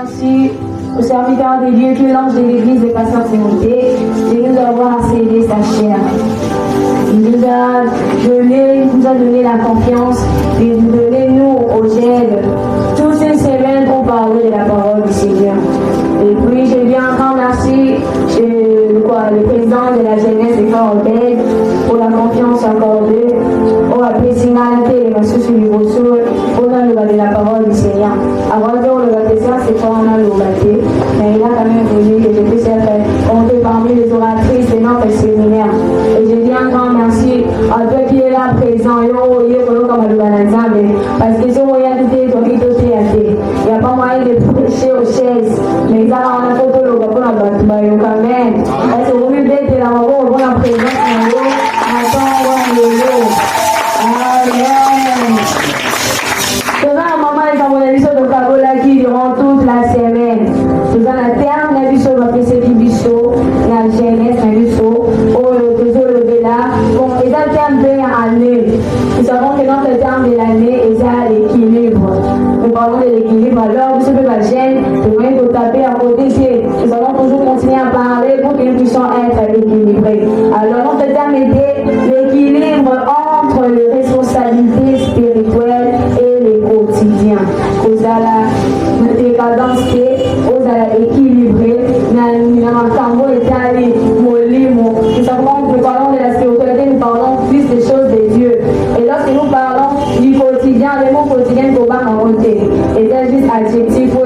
Merci au serviteur de Dieu, que l'ange de l'église de Pasteur Timothée, de nous avoir cédé sa chair. Il nous a donné la confiance de nous donner, nous, aux jeunes, toutes ces semaines pour parler de la parole du Seigneur. Et puis, je viens encore remercier le président de la jeunesse de Fort Obed pour la confiance accordée, pour la personnalité de ma source du Rousseau, pour le de la parole du Seigneur. Avant de le baptême, c'est pas on a le baptême, mais il a quand même voulu que je puisse être comptée parmi les oratrices de notre séminaire. Et je dis un grand merci à toi qui est là présent, parce que ce moyen de dire, il n'y a pas moyen de prêcher aux chaises, mais il y a un photo de quand même. Est-ce que vous voulez être là, on va la présence en haut, Amen. Tout ça, maman est en mon avis sur le Kagola qui durant toute la semaine. Tout ça, la terre, on a vu sur le PC qui bichot, la jeunesse, on a vu sur le là. Bon, et ça, le terme de l'année. Nous savons que dans le terme de l'année, il y a l'équilibre. Nous parlons de l'équilibre. Alors, vous savez, la gêne, vous voyez, vous tapez à côté, nous allons toujours continuer à parler pour que nous puissions être équilibrés. Alors, notre terme était l'équilibre entre les responsabilités spirituelles et les quotidiens. Vous allez les cadences vous allez équilibrer. Nous savons que nous parlons de la spiritualité, nous parlons plus des choses de Dieu. Et lorsque nous parlons du quotidien, les mots quotidiens qu'on va monter. Et c'est juste adjectif pour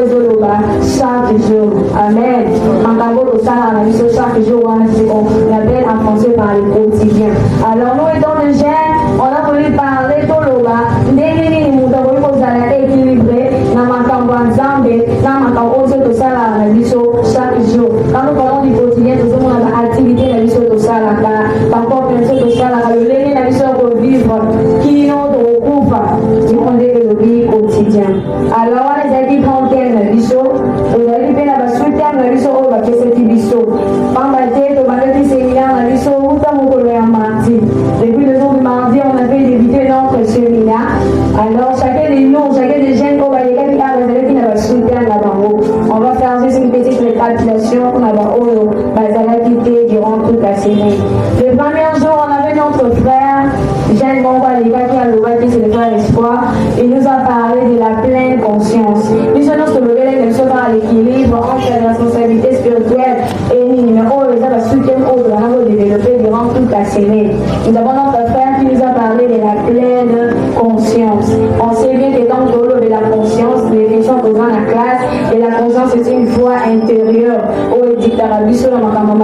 chaque jour. Amen. En Tango, chaque jour, on appelle en français par le quotidien. Alors, nous étant de jeunes, on a voulu parler tout le bas. Chaque jour. Quand nous parlons du quotidien, nous avons une activité dans l'histoire de ça là. Parfois, bien sûr, de ça là. Le lien dans l'histoire de vivre qui nous recoupe du contexte de vie quotidien. Alors, on a dit qu'on t'aime dans l'histoire. On a dit qu'on a su t'aime dans l'histoire. On va faire cette histoire. Quand on a dit qu'on va faire des séminaires dans l'histoire, où t'as mon collègue en mardi. Depuis le jour du mardi, on a fait débuter notre séminaire. Alors, chacun des nous, chacun des jeunes, on va les gars qui n'a pas su t'aime là-bas. On va faire juste une petite récapitulation qu'on a quitté durant toute la semaine. Le premier jour, on avait notre frère, Jeanne Bomba, les gars qui a le qui c'est le frère Espoir, il nous a parlé de la pleine conscience. Nous sommes sur le lever de par l'équilibre entre la responsabilité spirituelle et le numéro, les a soutien au droit de développer durant toute la semaine. Nous avons notre frère qui nous a parlé de la pleine conscience. On sait bien que dans le lot de la conscience, les questions posant la classe, et la conscience c'est une foi intérieure. Où est dit sur la maman,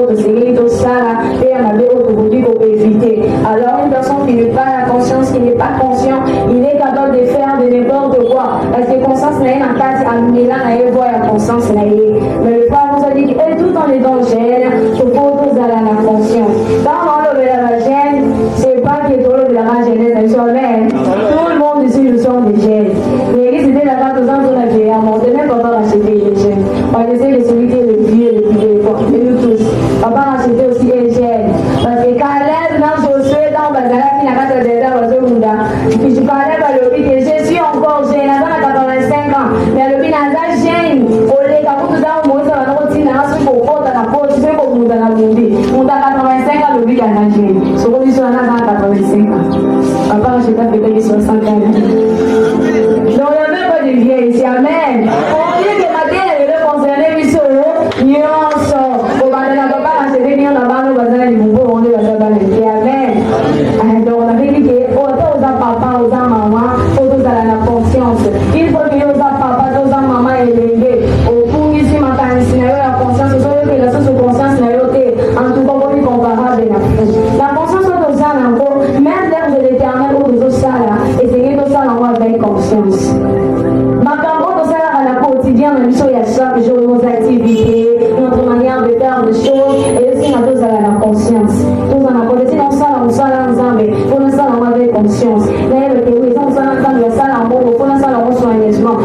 de série, Sarah, et on avait autre produit pour éviter. Alors, une personne qui n'est pas la conscience, qui n'est pas conscient, il est capable de faire de n'importe quoi. Parce que conscience n'est pas à Milan, et voit la conscience n'est. Mais le frère nous a dit que tout en étant gêne, il faut tous à la conscience. Dans l'enlevé de la gêne, c'est pas qu'il est au de la gêne, mais tout le monde ici, nous sommes des gênes. L'église était là-bas, tous ans, on a fait, on ne même pas acheter les gênes. On va essayer de celui qui est le vieux, le plus de nous tous. Papa a acheté aussi les gênes. Parce que quand elle dans Josué, dans Bazala, qui n'a pas de dégâts, je parlais par le but que je suis encore jeune, à 85 ans. Mais le but n'a pas jeune. Au lieu de tout ça, on m'a dit, on a pour porter la peau, je sais pour nous dans la bougie. On a 85 ans, le but n'a pas jeune. Ce qu'on dit sur la 85 ans. Papa a acheté peut-être 60 ans. Donc, il n'y a même pas de vieux ici. Amen. Au lieu de matin, elle veut concerner les solos, il y a un sort. Au bas de la papa, on s'est dit, on a pas nous besoin du boubou, on est besoin de la Amen. Donc, on a dit que autant aux papa, aux maman, autant à la conscience. Il faut que aux papa, aux maman élevés. Au bout ici, matin, si nous avons la conscience, ce sont eux qui la source de conscience, nous avons été en tout cas pour comparable à la conscience aux gens encore, même l'air de l'éternel ou aux salles, et c'est que tout ça l'envoie avec conscience. Ma campagne de ça à la quotidienne, même chose, il y a chaque jour nos activités, notre manière de faire des choses, et aussi nous avons la conscience. Nous en avons dit, on s'en ensemble, pour nous en avoir avec conscience. D'ailleurs, le théorie, on s'en ensemble, on s'en ensemble, on s'en ensemble soigneusement.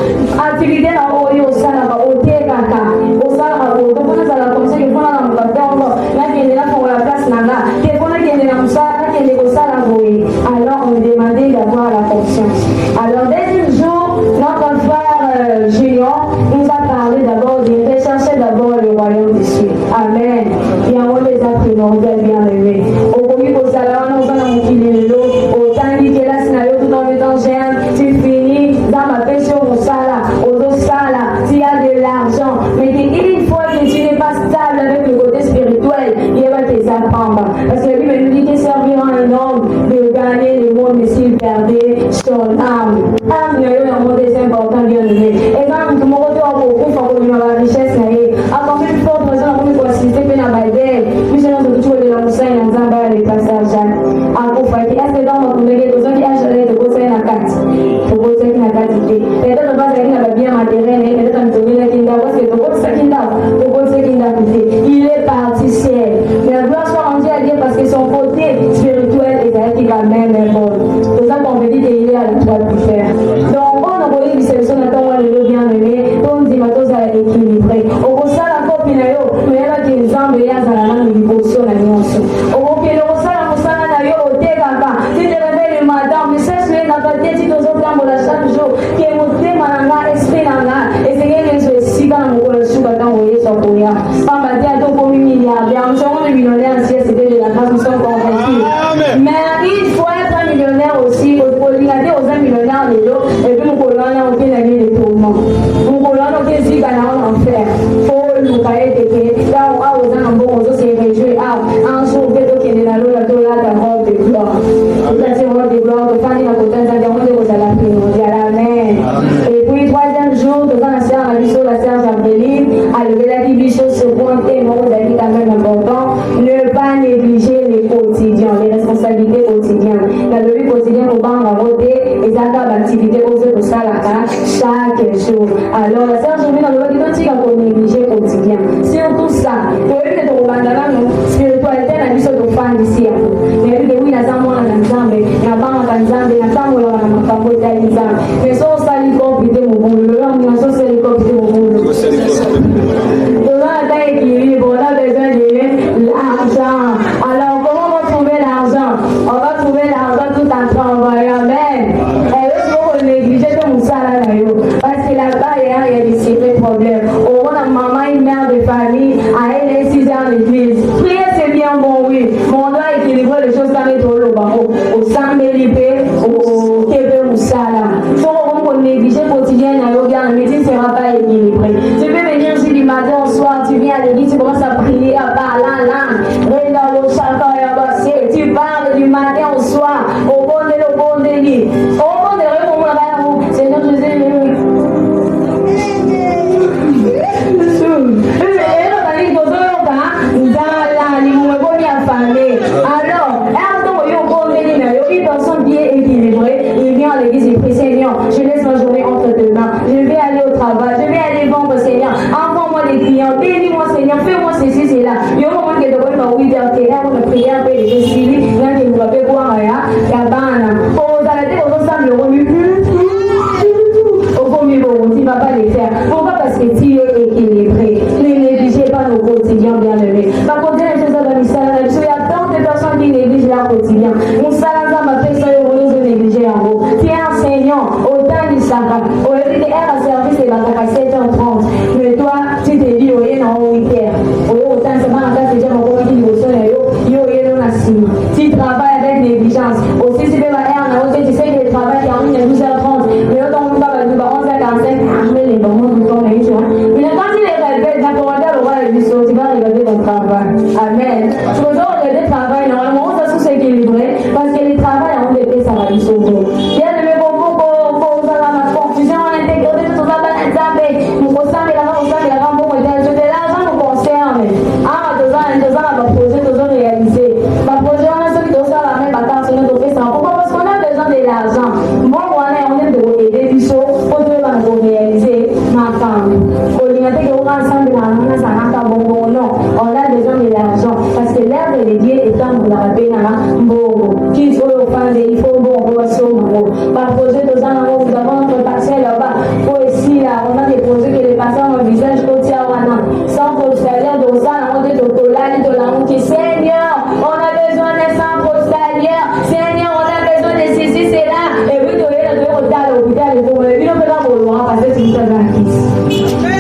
Activité dans le haut, on s'en ensemble, au thé, caca, on s'en ensemble, on s'en ensemble, comme ça, il faut en ensemble, là, qui est là pour la place, là, qui est là, qui est là, qui est là, alors on demandait d'avoir la conscience. Alors, dès le jour, notre frère Géant, nous a parlé d'abord de rechercher d'abord le royaume des cieux. Amen. Et en haut des primordial bien-aimés. Au premier au salon, nous allons filer l'eau. Au temps qui est là, c'est tout en étant géant. Tu finis dans ma péché au sala, au dos sala, tu as de l'argent. Mais une fois que tu n'es pas stable avec le côté spirituel, il va te apprendre. Parce que la Bible nous dit qu'il servira un homme de gagner le monde, mais s'il perdait son âme. Âme, le monde est important, bien-aimé. Et quand tout le monde a beaucoup, il faut qu'on ait la richesse. À combien de fois, par exemple, on peut assister à la Bible, puis c'est dans le tour de la montagne, on s'en les passages. À coup, est-ce que dans mon collègue, les gens qui achètent de conseils à la carte, de conseils à la carte, peut-être on va dire qu'il a bien matériel, peut-être on peut dire qu'il a parce que le conseil qu'il a coûté, il est parti seul. Mais la gloire soit rendue à Dieu parce que son côté spirituel est quand même bon. C'est ça qu'on veut dire qu'il est à la toile pour faire. Donc, on a envoyé une sélection d'attendre le bien-aimé, on dit matos à équilibrer. Au ça la copine, mais elle a des gens, mais il y a la langue de l'émotion, la nuance. Au pied, au ça, au thé, si tu réveilles le matin, mais cherche-le dans ta tête, si tu as besoin chaque jour, qui est monté, mananga, esprit, nanga, et c'est que je suis dans mon collège, quand on voyait son couillard. On m'a dit à ton commis milliardaire, nous sommes des millionnaires, c'était de la grâce, nous sommes convaincus. Mais il faut être un millionnaire aussi, pour regarder aux 1 millionnaire les autres, et puis nous collons, on fait la vie des tourments. Nous collons, on fait si, en enfer. Nous cahiers de là où aux un bon aux c'est réjouir un jour que qui est dans l'eau la robe de gloire. Ça c'est robe de gloire de famille la potence de la Amen. Et puis troisième jour devant la sœur la sœur Jambéline a levé la division sur point et non vous avez quand même important ne pas négliger les quotidiens les responsabilités quotidiennes la levée quotidienne au banc à voter et ça a l'activité aux autres ça la chaque jour. Alors la sœur Jambéline a levé la division pour négliger quotidien. Surtout ça, pour que tu aies spiritualité na biso to fan ici à vous. Mais que oui na zambo na nzambe, na banga na nzambe, na tango na makambo ya nzambe. Mais so ça li compléter mon bon, le homme na so c'est li compléter mon bon. On a équilibre, on a besoin de l'argent. Alors comment on va trouver l'argent? On va trouver l'argent tout en travaillant. Amen. Et est-ce qu'on néglige comme ça là parce que là-bas il y a des sérieux problèmes. On a maman une mère de famille, elle est 6 ans à l'église. Prier c'est bien bon, oui. Mais on doit équilibrer les choses dans les tours au Sambélipé, au Québec ou ça là. Donc on néglige quotidien, la médecine ne sera pas équilibrée. Tu peux venir ici du matin au soir, tu viens à l'église, tu commences à prier à parler en langue. Tu parles du matin au soir, au bon délit. Au bon délit, Seigneur Jésus. Il vient à l'église, il prie Seigneur, je laisse ma journée entre tes mains, je vais aller au travail, je vais aller vendre Seigneur, envoie-moi des clients, bénis-moi Seigneur, fais-moi ceci, cela. Il y a un moment qui est devant ma oui, on a prié un peu de Jésus, il y a qui nous a fait voir, il y a banane. On a arrêté aux ensemble de remues, au premier moment, tu ne vas pas les faire. Pourquoi? Parce que tu es équilibré. Ne négligez pas nos quotidiens bien-aimés. Par contre, les choses dans l'histoire, il y a tant de personnes qui négligent leur quotidien. Mon salaire m'a fait ça, de négliger en haut. Tu es enseignant, autant du sabbat. Au lieu de faire un service, il va à 7h30. Mais toi, tu te dis, au lieu de 8h. Autant, c'est pas la classe, c'est déjà mon comité de dévotion, tu travailles avec négligence. Aussi, si tu fais ma haine, tu sais que le travail termine à 12h30. Mais autant, on va à 11h45, les moments du temps, mais quand il est réveillé, quand on regarde le roi et le tu vas regarder ton travail. Amen. Tu vas regarder le travail, normalement, on va s'équilibrer parce que le travail, en fait, ça va nous sauver. Bien de mes propos, pour la confusion, l'intégrité, tout ça, nous concerne la bon, l'argent nous concerne. Ah, deux ans, on va poser, deux ans réaliser. Ma projet, on a ceux qui doivent faire la même bataille, c'est notre fait ça. Pourquoi? Parce qu'on a besoin de l'argent. Moi, on aime de aider du saut, pour nous réaliser ma femme. Non, on a besoin de l'argent parce que l'œuvre de Dieu est en la paix. Qui faut le faire, il faut bon, par projet de ça, nous avons notre parcelle là-bas. Pour ici, là, on a des projets que les patients ont visage côté à Wana. Sans postalier, de ça, on a des totales de la honte. Seigneur, on a besoin de 100 postaliers. Seigneur, on a besoin de ceci, c'est là. Et puis, de l'hôpital, et vous ne pouvez pas vous loin parce que c'est une chose.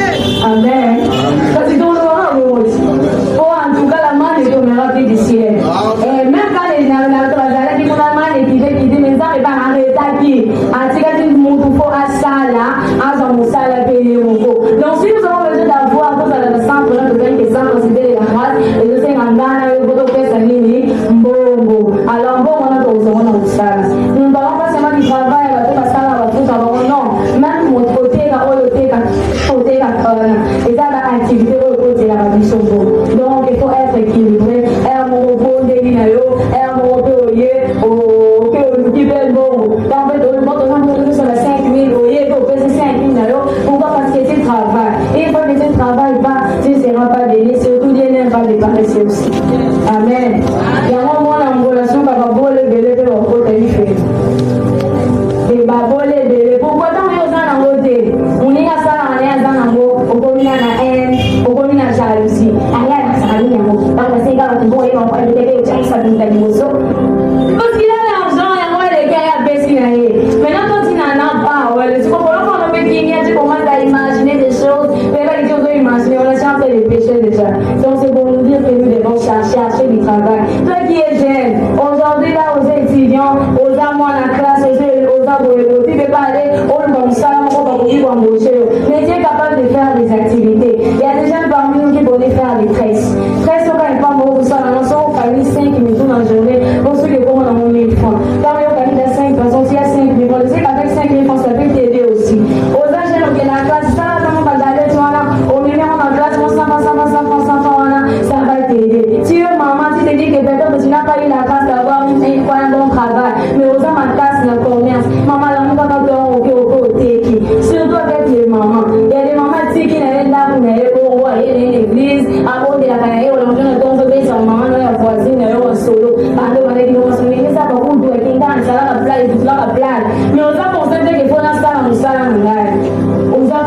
et ça va activité au côté de la mission. Donc il faut être équilibré. Un moment pour des minéraux, un moment pour au qui fait bon. Quand on fait le monde, sur la 5 000 au lieu de faire 5 000 euros, pourquoi? Parce que tu travailles. Et une fois que tu ne travailles pas, tu ne seras pas béni, surtout Dieu n'aime pas les paresseux aussi. Amen. Il y a un moment en relation, papa, bon, le bébé, on peut te faire. Et bah, bon, le bébé, pourquoi tant que vous en avez on est à ça, on est à ça, on commune à la haine, on commune à la jalousie. Allez, à la salle, on va se faire un bon et on va le bébé, on va se faire un bon. Parce qu'il a l'argent, il y a moi les gars, il y a baissé. Maintenant, quand tu n'en as pas, tu comprends quand on fait gagner, tu commences à imaginer des choses, mais là, les choses ont imaginé, on a cherché les péchés déjà. Donc, c'est pour nous dire que nous devons chercher du travail. Toi qui es jeune, aujourd'hui, là, aux étudiants, aux amants à la classe, aux abonnés, tu peux pas aller, on va ça, on va embaucher. Mais tu es capable de faire des activités. Il y a des gens parmi nous qui vont faire des tresses. Tresses, on va pas mourir pour ça, on s'en famille 5 minutes dans la journée, pour ceux qui vont dans mon 1000 francs. Quand on a 5 personnes, il y a 5 000 francs. Tu sais qu'avec 5 000 francs, ça peut t'aider aussi. Aux âges, on est la classe, ça va, on va garder, tu vois, au milieu, on a la classe, ça va t'aider. Si maman, tu te dis que peut-être tu n'as pas eu la classe d'avoir un bon travail, mais aux âges, ma classe, le commerce, maman, là, on va pas te côté. Surtout avec les mamans. Il y a des mamans qui n'avaient là pour aller pour aller à l'église, à côté de la caille, on a tombé sur maman, la voisine, on solo. Parce qu'on a dit qu'on se met ça pour tout, et qu'on a la plage, tout la plage. Mais on a pensé qu'il faut la salle, on a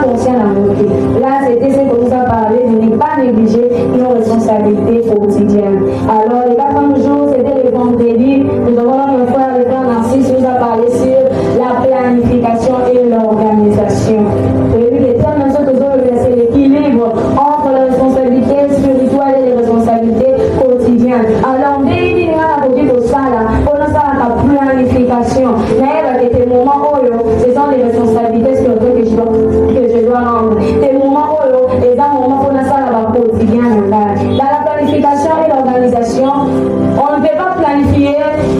conscient la montée. Là, c'était ce que nous a parlé, de ne pas négliger nos responsabilités quotidiennes. Alors, les 4 jours, c'était le vendredi. Nous avons une fois le frère Narcisse nous a parlé sur la planification et l'organisation. Vous avez vu les termes, c'est l'équilibre entre les responsabilités spirituelles et les responsabilités quotidiennes. Alors, dès qu'il y a la petite salle, on a ça la planification. Mais avec des moments où ce sont les responsabilités spirituelles que je dois rendre. Des moments où les moments où on a ça la quotidienne. Dans la planification et l'organisation, on ne peut pas planifier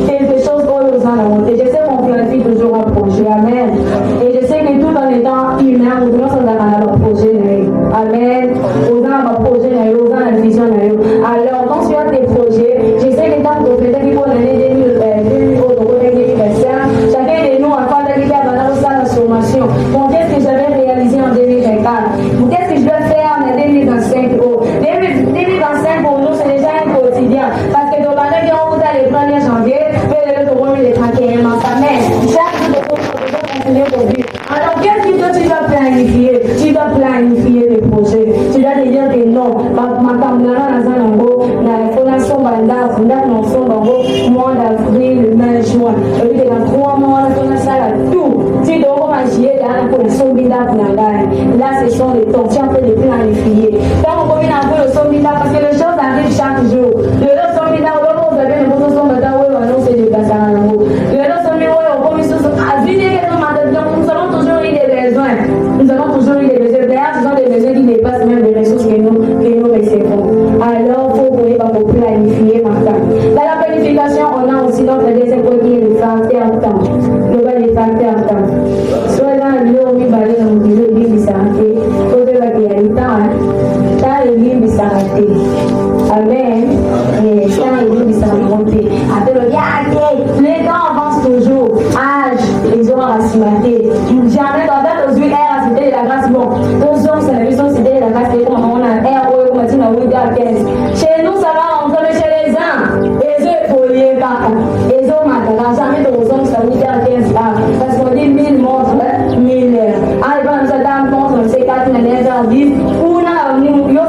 quelque chose où nous en avons. Je sais qu'on planifie toujours un projet. Amen. Et je sais que tout en étant humain, nous devons s'en avoir un projet. Amen. Nous avons un projet, nous avons une vision. Alors, quand tu as des projets, je sais que dans le projet, il faut l'année 2025, chacun de nous, en fait, il y a la sommation. Bon, qu'est-ce que j'avais réalisé en 2024? Qu'est-ce que je dois faire en 2025? 2025 pour nous, c'est déjà un quotidien. Parce que dans l'année, on vous a le 1er janvier, puis le 31 mars. Amen. Chaque jour, alors, qu'est-ce que tu dois planifier? Tu dois planifier des projets. Tu dois te dire que non, ma camarade dans un ango, la fondation Banda, fondation Bango, mois d'avril, mai, juin. Et puis, dans 3 mois, on a ça là, tout. Tu dois manger dans la fondation Bida pour la gagne. Là, ce sont les temps. Tu es en train de planifier. Quand on combine un peu le son Bida, parce que les choses arrivent chaque jour. Le son Bida, on va vous avez le bon son Bida, oui, on c'est du Gassano. Le son Bida, on va vous sur à vie. Nous avons toujours eu des besoins. Nous avons toujours eu des besoins. D'ailleurs, ce sont des besoins qui dépassent même les ressources que nous recevons. Alors, il faut pour planifier maintenant. Dans la planification, on a aussi notre deuxième point qui est le facteur temps. Le facteur temps. Soit dans le lieu où il va aller dans le lieu où il s'arrête. Soit dans le lieu dans le lieu où il s'arrête. Amen. Et dans le lieu où il s'arrête. Après, les temps avancent toujours. Âge, les hommes à cimater. Jamais dans d'autres yeux, R, c'était la grâce. Bon, nos hommes, c'est la mission, c'était la grâce. Et on a R, on a dit, on a 15. Chez nous, ça va entrer, mais chez les uns, les œufs poliés, par les hommes, jamais nos hommes, ça vous dit à 15 ans. Parce qu'on dit 1000 montres, 1000 heures. Ah, et quand ça dame montre, c'est 4 000 heures, 10. Ou là, nous, il y a un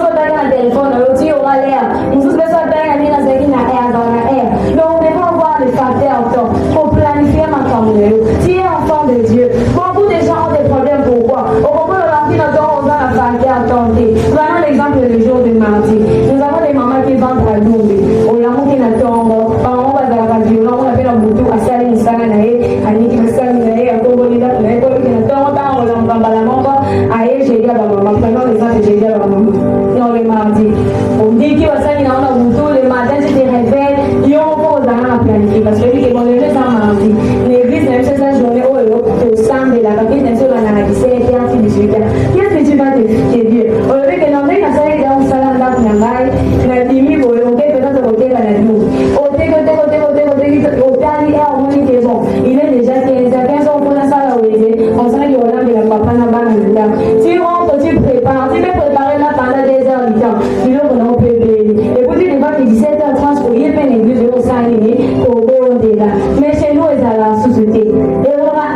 téléphone, il y aura l'air. Nous, tous les soirs, il y a une air dans la air. Donc, on ne peut pas voir le facteur temps pour planifier ma famille. Tu es enfant de Dieu. Beaucoup de gens ont des problèmes. Pourquoi? Au moment où on a la facteur temps. Prenons l'exemple du jour de mardi. Nous avons des mamans qui vendent à Lumbi. On a monté la tombe. On va dans la radio. On a fait un bouton à Sali Nisanae. À Niki Nisanae. À Kongolida. On a fait la tombe. On a fait la tombe. Aïe, j'ai dit à la maman. Prenons l'exemple de j'ai dit à la maman. Non, le mardi. On dit qu'il va s'allier dans le bouton. Le matin, tu te réveilles. Il y a encore dans la planification. Parce que lui, il va lever ça mardi. L'église, même si c'est une journée où il y a au samedi, la papille, bien sûr, on a 17 et ainsi de suite. Qu'est-ce que tu vas te dire? temps. Tu peux préparer là pendant des heures du temps. Il faut qu'on peut payer. Et puis tu vois que 17h30, pour y faire l'église de l'Océanie, au beau de là. Mais chez nous, ils allaient en sous-sauter. Et on va,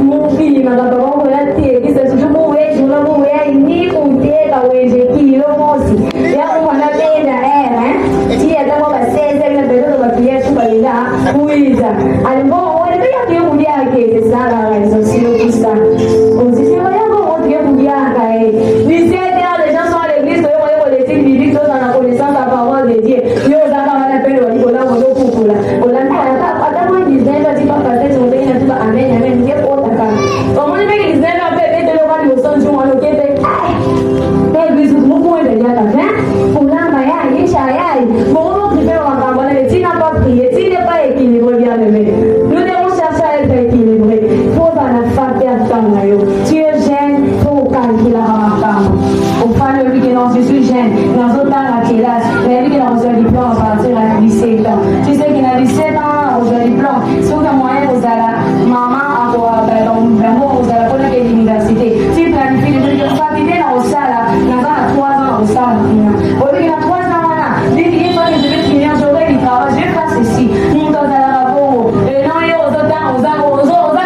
mon fils, ma papa, on va la télé, qui se joue pour je ne vous vois ni pour t'aider à ouer, qui le aussi. Et on va la télé, si elle a pas 16 ans, elle va prier sur les là, oui, ça. Alors bon, on est bien vous dire que c'est ça la raison, si le tout ça. On dit, c'est vrai, on dit vous dire que 17 heures, les gens sont à l'église, ils vont les dire bibliques, tous dans la connaissance de la parole de Dieu. Ils ont pas la peine de dire, on a mon dos pour là. On a pas moi 19 heures, tu vas passer, tu vas dire, tu vas amen, amen, Dieu pour ta femme. Comment on dit que 19 heures, peut-être de l'eau, on va nous sonner, on va nous quitter. L'église, beaucoup de gens, pour là, Maya, Yeshaya, bon, on peut faire un travail, mais tu n'as pas prié, tu n'es pas équilibré, bien aimé. Nous devons chercher à être équilibrés. Pour la femme perdre temps, tu es jeune, pour calculer la femme. Au fond de lui qui non, je suis jeune, dans un temps à quel âge, mais lui qui n'a reçu le diplôme à partir de 17 ans. Tu sais qu'il a 17 ans, reçu le diplôme. Sauf que moi, vous allez, maman, encore, vraiment, vous allez connaître l'université. Tu planifies le truc, tu vas quitter dans le salle, dans 3 ans, au salle. Au lieu qu'il a 3 ans, dès qu'il est pas, je vais finir, j'aurai du travail, je vais faire ceci. Nous, dans la rapport, et non, il y a aux autres, aux autres,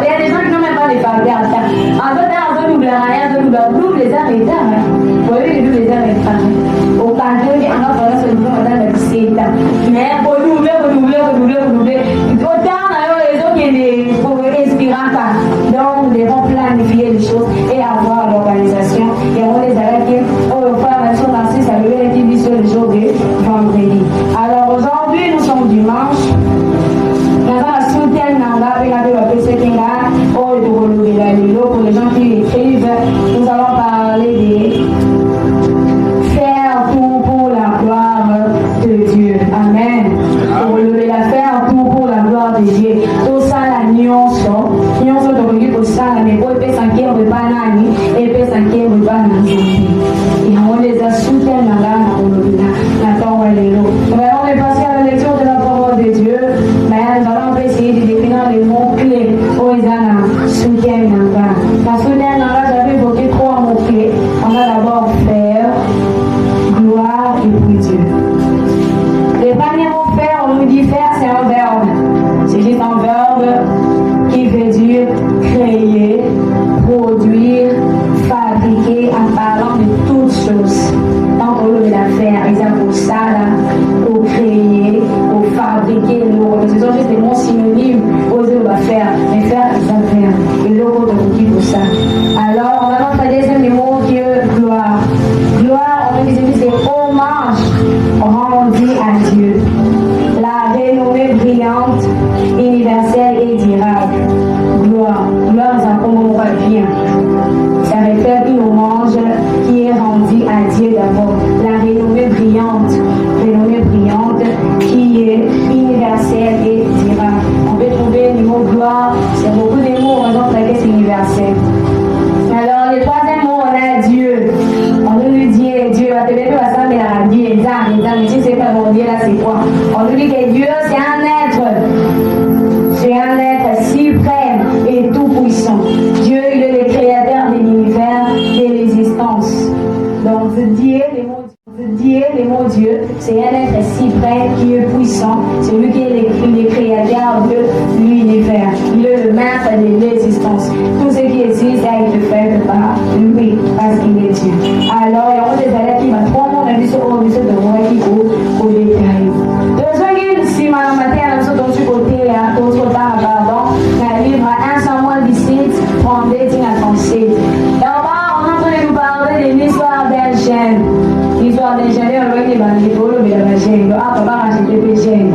il y a des gens qui n'ont même pas les farder à ça. En fait, on double rien, double les arts et d'art. Vous voyez, double les arts et d'art. Au canton, il y a un autre, c'est le nom de la cité. Mais, pour doubler. Autant, les autres qui sont inspirants. Donc, nous devons planifier les choses et avoir l'organisation. Et on les arrête, on va faire la chose ainsi, ça veut dire qu'il sur le jour de vendredi. Alors, aujourd'hui, nous sommes dimanche. Pour les gens qui écrivent, nous allons parler de faire tout pour la gloire de Dieu. Amen. Pour lever la faire tout pour la gloire de Dieu. Tout ça, la nuance, de pour ça, mais pour les gens qui ont des bananes, et les gens qui ont des bananes. Et on les a soutenus dans la on va passer à la lecture de la parole de Dieu, mais nous allons essayer de définir les mots-clés. Soutien Nanga. La soutien Nanga, j'avais évoqué 3 mots-clés. On a d'abord faire, gloire et puis Dieu. Le premier mot faire, on nous dit faire, c'est un verbe. C'est juste un verbe qui veut dire créer, produire, fabriquer en parlant de toutes choses. Donc, on veut la faire, exemple, pour ça, là, pour créer, pour fabriquer, ce sont juste des mots synonymes, oser on va faire, mais faire, ils vont faire. Et l'autre, on dit pour ça. Alors, on va notre deuxième mot qui est gloire. Gloire, on dit c'est hommage rendu à Dieu. La renommée brillante, universelle et durable. Gloire. Gloire, ça commence bien. Ça réfère une hommage qui est rendu à Dieu d'abord. La renommée brillante qui est universelle et durable. On peut trouver le mot gloire, c'est beaucoup de mots, on va dire que c'est universel. Alors, le troisième mot, on a Dieu. On nous dit Dieu, on te met pas ça, mais la Dieu, mais tu sais pas mon Dieu là, c'est quoi? On nous dit que Dieu, c'est un être suprême et tout-puissant. Dieu, il est le créateur de l'univers, de l'existence. Donc, Dieu, les mots Dieu, c'est un être suprême qui est puissant. C'est lui qui est le créateur de l'univers. Il est le maître de l'existence. Tout ce qui existe a été fait par lui, parce qu'il est Dieu. Alors, il y aura des allées qui vont prendre la vie sur le de moi qui au détail. Donc, si ma matin, nous sommes du côté, d'autre part, pardon, dans le livre 1 Samuel 17, 32 à 37. D'abord, on est en train de nous parler de l'histoire d'un jeune. L'histoire d'un jeune, on va dire, mais la jeune, papa, j'étais des jeunes.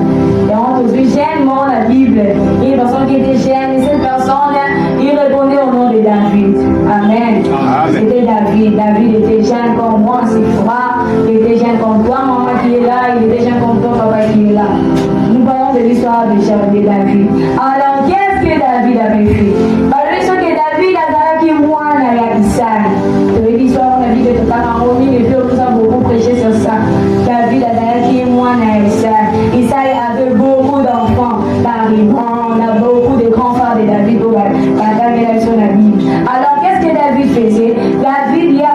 Et on trouve jeune, dans la Bible. Il y a une personne qui était jeune, et cette personne, il répondait au nom de David. Amen. C'était David. David était jeune comme moi, c'est froid. Il était jeune comme toi, maman qui est là. Il était jeune comme toi, papa qui est là. Nous parlons de l'histoire de David. Alors, qu'est-ce que David avait fait? L'histoire que David a qui moi, à Isaac. L'histoire, on a dit que tu as remis, et puis on nous a beaucoup prêché sur ça. David a qui moi, à Isaac. Isaac avait beaucoup d'enfants. On a beaucoup de grands frères de David pour partager sur la Bible. Alors, qu'est-ce que David faisait? David, il y a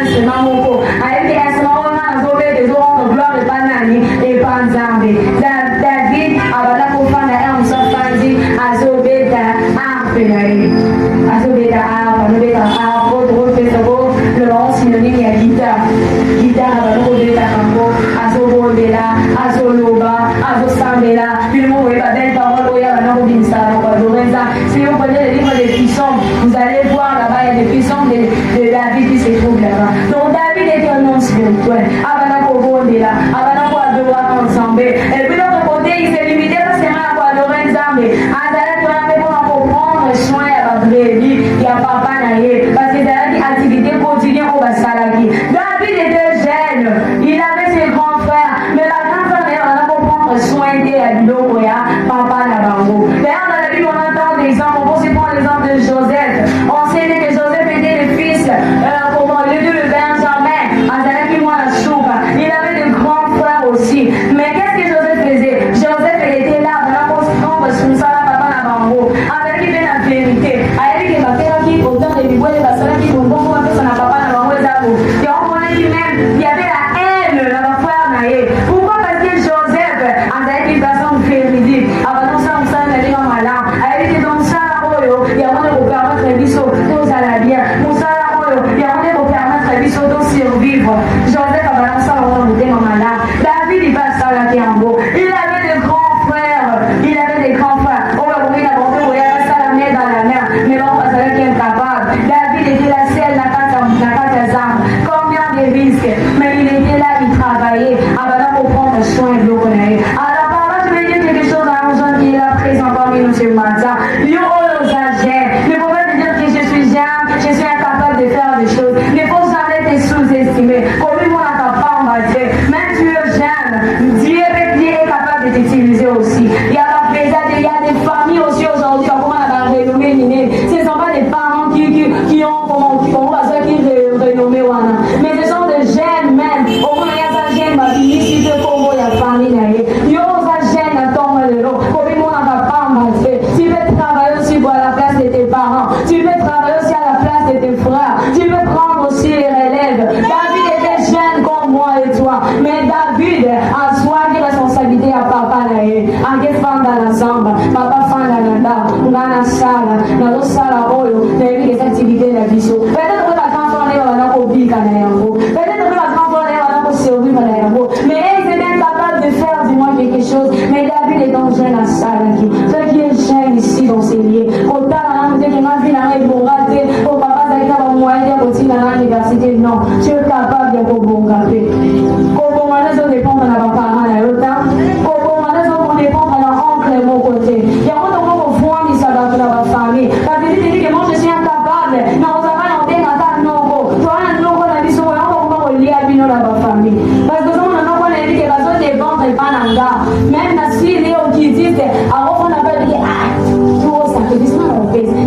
instrument moko ayebi instrument wana azobeta ezorendre gloire epai nani epai nzambe. David abanda kofanda mosusu afandi azobeta harpe na ye, azobeta harpe, azobeta harpe tokopesako lelongo synonyme ya guitare abanda kobeta yango azobondela azoloba azosambela bino koyeba belle parole oyo abanda kobimisaka na koadorenza. Si vous prenez le livre des psaumes, vous allez voir là-bas, il y a des psaumes de David qui se trouvent là-bas. Donc David était un homme spirituel. Abanako Bondela, Abanako adorer ensemble. Et puis de l'autre côté, il s'est limité parce qu'il a adorer ensemble. Azalaki pour prendre soin à la vraie vie, il y a papa naïe. Parce que David activité quotidienne au Basalaki. David était jeune, il avait ses grands frères, mais la grande frère, on a pour prendre soin de Bilokoya, papa Nabango. D'ailleurs, dans la Bible, on entend des exemples, on peut prendre l'exemple de Joseph. On sait que Joseph était le fils, le dieu de Benjamin, Azalaki Mouanachouba. Il avait de grands frères aussi. Mais qu'est-ce que Joseph faisait? Joseph, il était là, on a pour prendre soin de papa Nabango. Avec qui vient la vérité. Avec qui va faire qui, autant de l'Ivoire, il va faire qui, bon, on va faire son papa Nabango, et on connaît lui-même, il y avait la haine dans la frère Naé. Pourquoi? Parce que Joseph, avec une façon véridique, avant ça, on s'en est dans malin. Avec qui dans ça, il y a un pour permettre les bisous, tous à la bien. Pour ça, il y a un pour permettre les bisous, tous survivre. Joseph a balancé on était dans malin. David, il va ça là qui est en beau. Il avait des grands frères. Il avait des grands frères. On va ouvrir la porte, on va ça la mer dans la mer. Mais là, on va savoir qui est incapable. David était la seule, la carte des armes. Combien de risques. Mais il était là, il travaillait. Avant pour prendre soin de l'eau. Alors, par là, je vais dire quelque chose à un jeune qui est là présent parmi nous ce matin. Yo, aux âgés. Ne faut pas te dire que je suis jeune, je suis incapable de faire des choses. Ne faut jamais te sous-estimer. Comme on n'a pas en bas. Même tu es jeune, Dieu est capable de t'utiliser aussi. Il y a la présence, il y a des familles aussi aujourd'hui, comment on a renommé Niné. Ce ne sont pas des parents qui ont, comment on va dire, qui renommé Wana. Mais ce sont des jeunes même. Au moins, il y a ça, jeune, ma fille, si tu es comme moi, il y a famille. Yo, ça, jeune, attends, le lot. Comme on n'a pas en bas. Tu peux travailler aussi pour la place de tes parents. Tu peux travailler aussi à la place de tes frères. Tu peux prendre aussi les relèves. David était jeune comme moi et toi. Mais David a soigné responsabilité à papa. En quelle femme dans la samba, papa fan dans la sala, dans la sala oyo, des activités de la vie. Peut-être que la grande femme est là pour vivre à l'aéroport. Peut-être que la grande femme est là pour survivre à l'aéroport. Mais elle était incapable de faire du moins quelque chose. Mais David est dans jeune à sala qui. Ceux qui est jeune ici dans ces lieux. Autant la langue que ma vie n'a pas raté. Au papa d'ailleurs va moyen de continuer à l'université. Non, tu es capable de bon café. Comment on dépend de la parents à l'autant. Comment on dépend de l'oncle de mon côté. Il y a un moment où on voit qui ça va dans la famille. Parce que tu dis que moi je suis incapable. Non, ça va l'enlever dans ta non. Toi, un non, on a dit souvent, on va relier à dans la famille. Parce que on a non, on a dit que la zone des ventes n'est pas dans la. Même la suite, les gens qui disent, alors on a pas dit, tout ça, que dis moi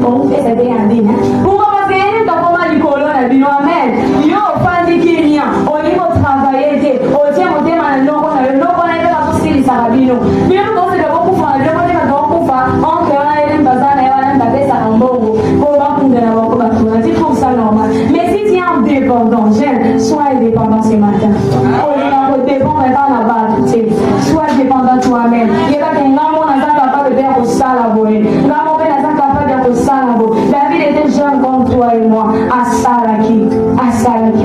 on fait ça bien en ligne. Pourquoi? Parce que nous avons pas du colon à bino amen. Yo, pas dit qu'il y a. On y va travailler, on tient au thème à non, on a le non, on a été à tout ça rabino. Mais nous on se le beaucoup faire, le on est à beaucoup faire. On peut aller dans bazar et on va faire ça en bon. On va prendre la beaucoup de tu trouves ça normal. Mais si tu es indépendant, j'aime, sois indépendant ce matin. On est en dépend mais pas la base, sois dépendant toi-même. Il y a pas qu'un homme on a capable de faire au salaboé. L'homme on est capable de faire au salabo. David était jeune comme toi et moi, à Salaki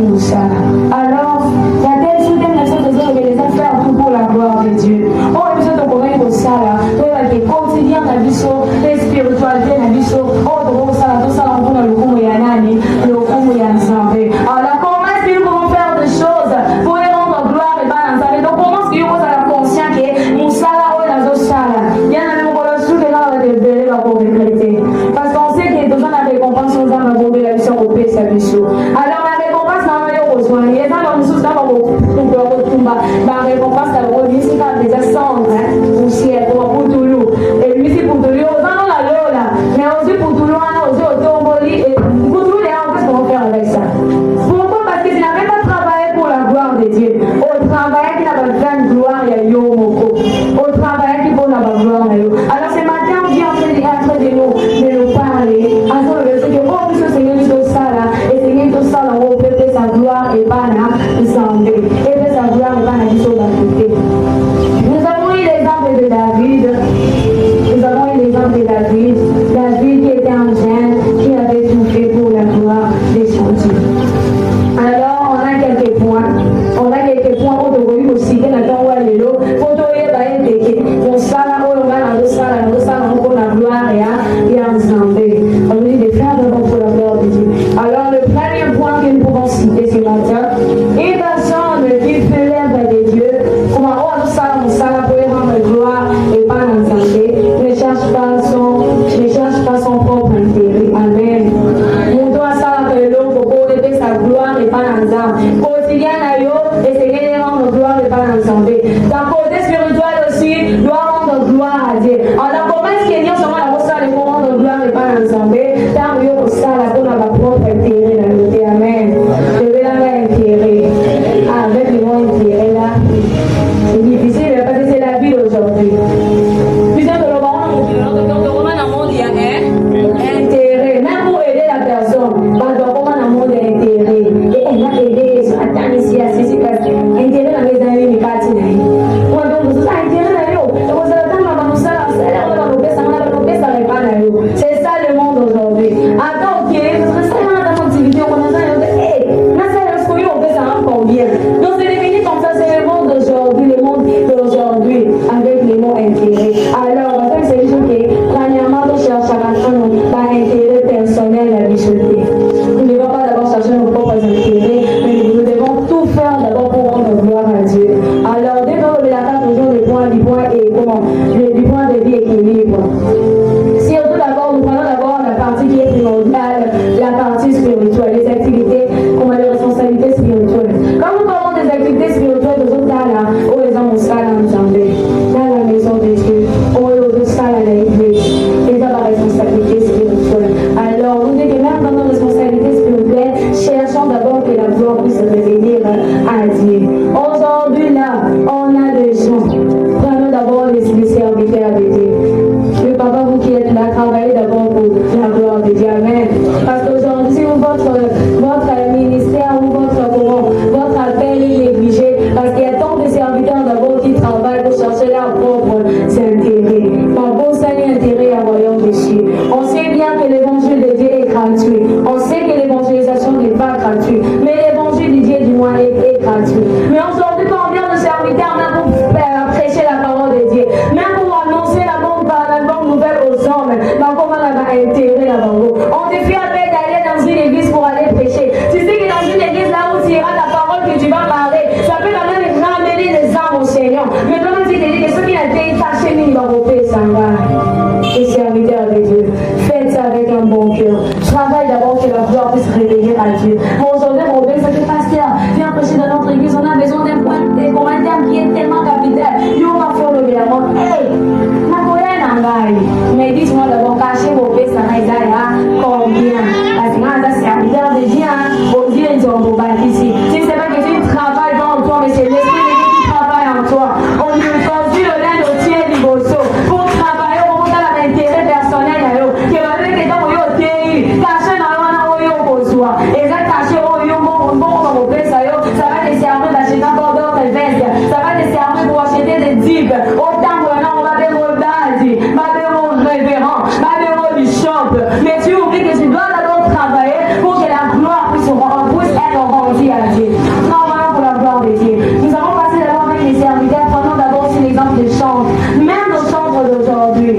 nous sala. Alors, la telle soudaine la chose de dire que les affaires tout pour la gloire de Dieu. Oh, il faut te connaître au sala. Toi qui quotidien la vie sur les spiritualités la vie sur oh de sala tout ça on a le coup ya nani, le coup ya nzambe. Alors comment est-ce que nous pouvons faire des choses pour rendre gloire et pas nzambe? Donc comment est-ce que nous sommes conscients que mon sala ou la sala, il y a un numéro sous que là on va te bénir la pauvreté. Parce qu'on sait qu'il y a besoin de récompense aux âmes à bomber la mission au pays sa mission. Alors la récompense n'a pas eu pas ensemble. Quotidien, essayer de rendre gloire et pas ensemble. Dans le côté spirituel aussi, doit rendre gloire à Dieu. Alors, comment est-ce qu'il y a seulement la salle pour rendre gloire et pas ensemble? Tant mieux pour ça, la bonne à ma propre intérêt, la vérité. Amen. Je vais la mettre intérêt. Avec le mot intérêt là, c'est difficile parce que c'est la vie d'aujourd'hui. Puisque le roman dans le monde, il y a intérêt. Même pour aider la personne, dans le roman dans le monde, il y a intérêt. Et elle va aider, attends ici, c'est parce que intérêt dans mes amis, mais pas de moi, donc, vous avez intérêt dans l'eau. Vous avez tant de c'est ça le monde aujourd'hui. Attends, ok, parce que ça, on a dans l'activité, on a ça, on a hey, on fait ça combien? Donc, c'est devenu comme ça, c'est le monde d'aujourd'hui, le monde d'aujourd'hui, avec les mots intérêts. Alors, on fait c'est juste que, premièrement, on cherche à rentrer par intérêt personnel à l'humanité. Nous ne devons pas d'abord chercher nos propres intérêts, mais nous devons tout faire d'abord pour rendre gloire à Dieu. Alors, dès qu'on la carte toujours du point et comment? Du point de vie équilibre. Surtout d'abord, nous prenons d'abord la partie qui est primordiale, la partie spirituelle, les activités, comme les responsabilités spirituelles. Quand nous parlons des activités spirituelles, nous sommes là, où les hommes sont dans la maison de Dieu, où les hommes sont à l'église, ils ont la responsabilité spirituelle. Alors, nous disons que même dans nos responsabilités spirituelles, cherchons d'abord que la gloire puisse revenir à Dieu. Aujourd'hui, là, on a des gens. Prenons d'abord les serviteurs de Dieu. Le papa, vous qui êtes là, travaillez d'abord pour la gloire de Dieu. Amen. Parce qu'aujourd'hui, si votre ministère ou votre appel est négligé, parce qu'il y a tant de serviteurs d'abord qui travaillent pour chercher leurs propres intérêts. Par bon salut intérêt à royaume des cieux. On sait bien que l'évangile de Dieu est gratuit. On sait que l'évangélisation n'est pas gratuite. Mais l'évangile de Dieu, du moins, est gratuit. Mais aujourd'hui, combien de serviteurs, même pour prêcher la parole de Dieu, même pour annoncer la bonne nouvelle aux hommes, comment on a intérêt là-bas? On te fait appel d'aller dans une église pour aller prêcher. Tu sais que dans une église là où tu iras la parole que tu vas parler, ça peut quand même ramener les âmes au Seigneur. Mais comme tu dis que ceux qui ont été tachés, ils vont payer ça. Et serviteurs de Dieu, faites ça avec un bon cœur. Travaille d'abord que la gloire puisse réveiller à Dieu. Bon, aujourd'hui, mon père, c'est que pasteur, viens prêcher dans notre église. On a besoin d'un point de qui est tellement capital. Yo, on va faire le gouvernement. Hey, mais dites-moi d'abord, cachez vos pieds, ça m'a dit combien? Parce que quand c'est serviteur de Dieu, au Dieu, ils ont beau battre ici. Si c'est pas que tu travailles dans toi, mais c'est l'esprit de Dieu qui travaille en toi. On nous choisit le lin de tien du bosso pour travailler au monde dans l'intérêt personnel. Que va dire que dans le TI, caché dans le au bosso. Et ça, caché au bon, ça va te servir d'acheter un bordeaux de veste. Ça va te servir pour acheter des digues. Autant que on va te regarder. Mais tu oublies que tu dois d'abord travailler pour que la gloire puisse être rendue à Dieu. Travaillons pour la gloire de Dieu. Nous allons passer d'abord avec les serviteurs. Prenons d'abord aussi l'exemple des chantres. Même nos chantres d'aujourd'hui.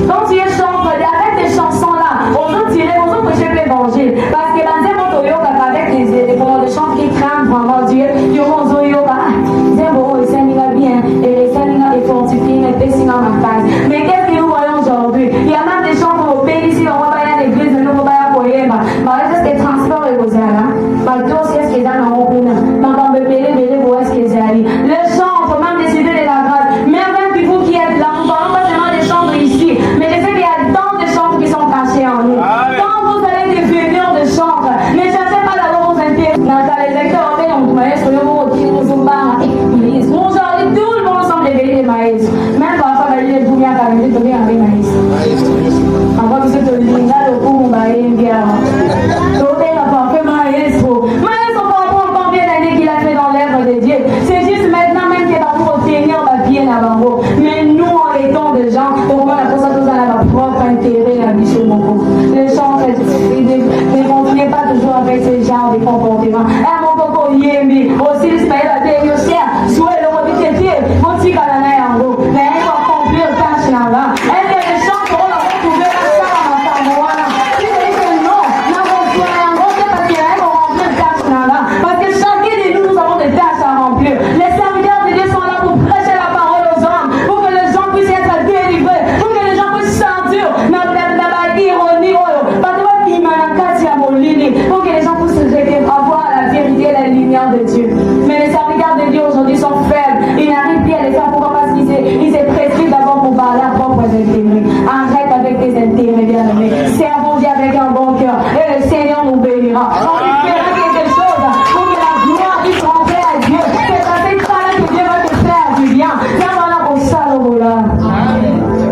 Quand tu es chantre, avec tes chansons-là, on peut tirer, on peut prêcher l'évangile. Parce que dans un yoga avec les chants qui crament vraiment Dieu, ils vont au yoga. C'est bon, le Seigneur bien. Et le Seigneur est fortifié, mais c'est dans ma face. Mais qu'est-ce que nous voyons aujourd'hui? Il y a même des chants pour au pays ici, on va pas y aller à l'église, mais nous on va pas y aller à poème. Mais est-ce que transport est posé là? Mais toi aussi, est-ce que dans la roue? Mais on peut payer pour est-ce que c'est allé? Le chant, on peut même décider de la grâce. Même vous qui êtes là, nous parlons pas seulement des chants ici, mais je sais qu'il y a tant de chants qui sont cachés en nous. Quand vous allez devenir de chants, ne cherchez pas d'abord vos intérêts. Dans les lecteurs, on la lumière de Dieu. Mais les serviteurs de Dieu aujourd'hui sont faibles. Ils n'arrivent plus à les faire. Pourquoi? Parce qu'ils s'est prescrit d'abord pour parler à propres intérêts. Arrête avec tes intérêts, bien-aimés. Servons Dieu avec un bon cœur. Et le Seigneur nous bénira. On espère quelque chose pour que la gloire puisse rentrer à Dieu. C'est à cette fois-là que Dieu va te faire du bien. Viens voilà au salon là.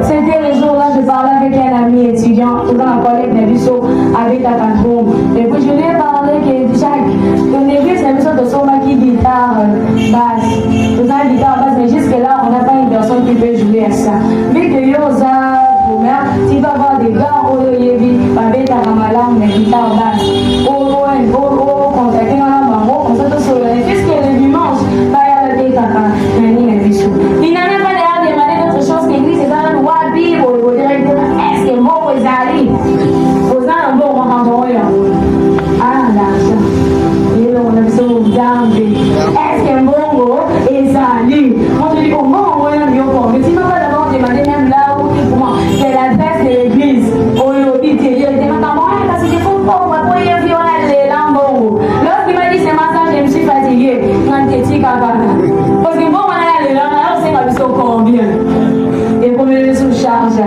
C'était le jour là, je parlais avec un ami étudiant, tout un collègue d'Abisso avec la patron. Et puis je lui ai parlé que Jacques, ton église, c'est une sorte de soma qui guitare basse. Tout un guitare basse, mais jusque-là, on n'a pas une personne qui peut jouer à ça. Mais que Yosa, tu vas avoir des gars, Yevi, avec la ramala, mais guitare basse. Contacter un maman, comme ça, tout sur le. Qu'est-ce que le dimanche? Bah, il y a le détaka, il n'a même pas l'air de demander d'autre chose que l'église est dans le wabi, au directeur. Est-ce que bon, vous allez? Vous avez un bon moment, ah, l'argent. Et là, on a besoin d'argent. Est-ce que bon, et ça, lui? On te dit, comment on va y aller? Mais si on va d'abord demander même là où tu prends, c'est l'adresse de l'église. Au lobby, tu dis, parce qu'il faut pas, on va pas y aller, les lambos. Lorsqu'il m'a dit, c'est matin, je me suis fatiguée. Parce que bon, on a les lambos, alors c'est pas besoin combien. Et pour me sous charge.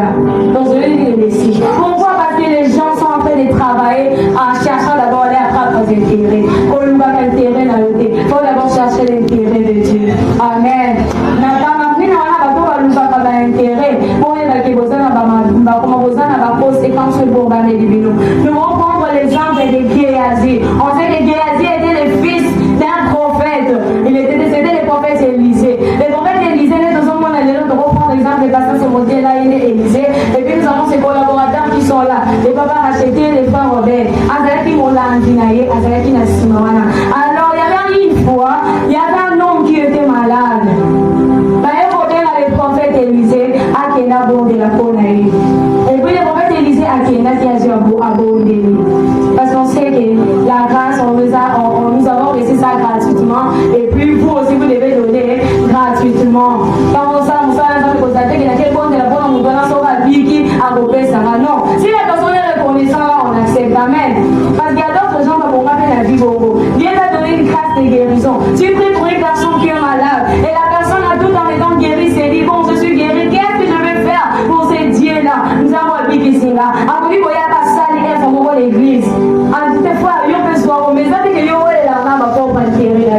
Donc je vais dire ici. Pourquoi? Parce que les gens sont en train de travailler en cherchant d'abord leurs propres intérêts. Pour nous pas l'intérêt dans le thé. Il faut d'abord chercher l'intérêt de Dieu. Amen. Nous allons prendre l'exemple de Géasi. On sait que Géasi était le fils d'un prophète. C'était le prophète Élisée. Le prophète Élisée, nous allons prendre l'exemple de pasteur Somodier, là il est Élisée. Et puis nous avons ses collaborateurs qui sont là. Les papas rachetés, les frères Robert. Azalaki Mola Andinaye, Azalaki Nassimawana. Alors il y avait une fois, il y avait un homme qui était malade. Le prophète Élisée a Kena bon de la Konaï. Et puis le prophète Élisée a Kena qui a dit à Bondé. Parce qu'on sait que la grâce, nous avons reçu ça gratuitement. Et puis vous aussi, vous devez donner gratuitement. Quand on s'est constaté qu'il y a quelqu'un de la bonne, on doit sauver Biki à Bopé Sarah. Non. Si la personne est reconnaissante, on accepte. Amen. Parce qu'il y a d'autres gens qui vont pas faire la vie beaucoup. Dieu va donner une grâce de guérison. Tu pries pour une personne qui est malade. Et la personne a tout en étant guérie, c'est dit, bon, je suis guéri, qu'est-ce que je vais faire pour ces dieux-là? Nous avons un pic ici là. En plus, il y a pas ça, il y a pour l'église. En toute fois, il y a un peu soir, mais ça dit que il y a la main pour pas guérir là.